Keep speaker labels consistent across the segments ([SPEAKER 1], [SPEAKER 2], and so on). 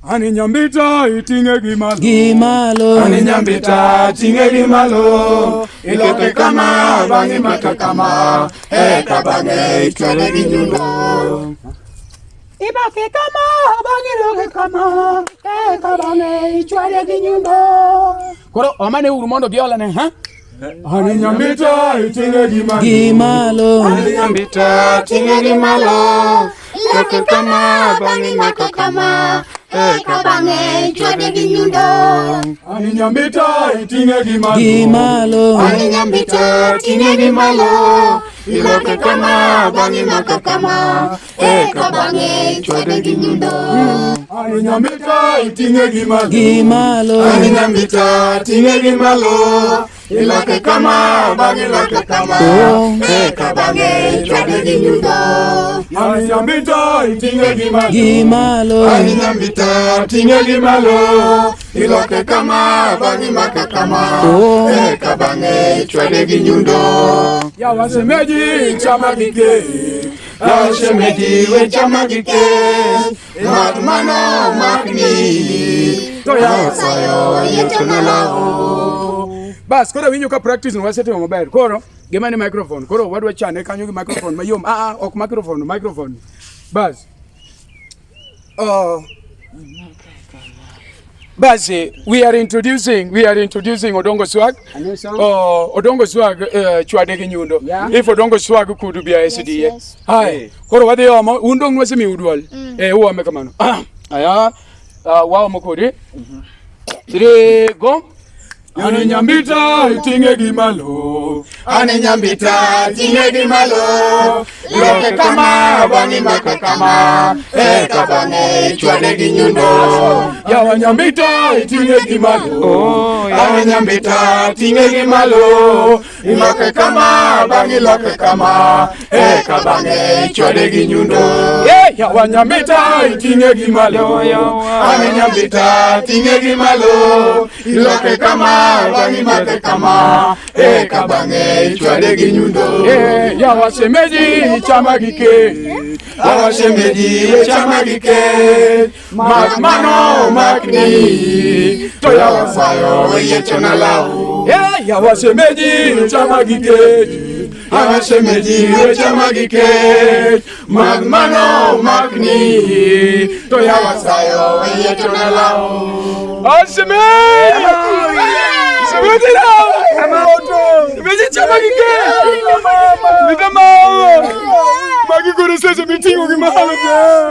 [SPEAKER 1] Ani nyambita itinge gimalo.
[SPEAKER 2] Gimalo.
[SPEAKER 1] Ani nyambita tinge gimalo. Iloke kama bangi makakama. Kabange ichwele ginyundo.
[SPEAKER 3] Ibake kama bangi loke kama. Kabange ichwele ginyundo. Koro omane urumondo biola ne ha?
[SPEAKER 1] Ani nyambita itinge gimalo.
[SPEAKER 2] Gimalo.
[SPEAKER 1] Ani nyambita tinge gimalo. Iloke kama bangi makakama.
[SPEAKER 4] Kabange chwade ginyundo.
[SPEAKER 1] Ani nyambita itinge gimalo.
[SPEAKER 2] Gimalo.
[SPEAKER 4] Ani nyambita tinge gimalo. Iloke kama bangi makakama. Kabange chwade ginyundo.
[SPEAKER 1] Ani nyambita itinge gimalo.
[SPEAKER 2] Gimalo.
[SPEAKER 1] Ani nyambita tinge gimalo. Iloke kama bangi makakama.
[SPEAKER 4] Kabange chwade ginyundo.
[SPEAKER 1] Ani nyambita itinge gimalo.
[SPEAKER 2] Gimalo.
[SPEAKER 1] Ani nyambita tinge gimalo. Iloke kama bangi makakama. Kabange chwade ginyundo. Ya wasemeji chama gike. Ya wasemeji we chama gike. Madmano makni. Toya sayo yetonalao. Bas koro winyo ka practice no wasete maber. Koro gima ni microphone. Koro wadwa chane kanyo gi microphone mayom. Ok microphone. Bas. Basi, we are introducing Odongo Swag. Odongo Swag chwade ginyundo. If Odongo Swag could be a SDA.
[SPEAKER 4] Yes.
[SPEAKER 1] Hi. Koro wade omo undong nwese mi udwal. Uwa mekamano. Aya. Wao mokodi. 3 go. Ani nyambita itinge gimalo. Ani nyambita itinge gimalo. Iloke kama bangi makakama. Kabange chwade ginyundo. Ya wanyambita itinge gimalo. Ani nyambita itinge gimalo. Iloke kama bangi loke kama. Kabange chwade ginyundo. Ya wanyambita itinge gimalo. Ani nyambita itinge gimalo. Iloke kama bangi makakama. Kabange chwade ginyundo. Ya wasemeji chama gike. Ya wasemeji chama gike. Magmano makni. Toya wasayo yetonalao. Ya wasemeji chama gike. Ya wasemeji chama gike. Magmano makni. Toya wasayo yetonalao. Asemeji. Semeji chama gike. Magi kore seje mitingo gimalo.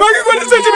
[SPEAKER 1] Magi kore seje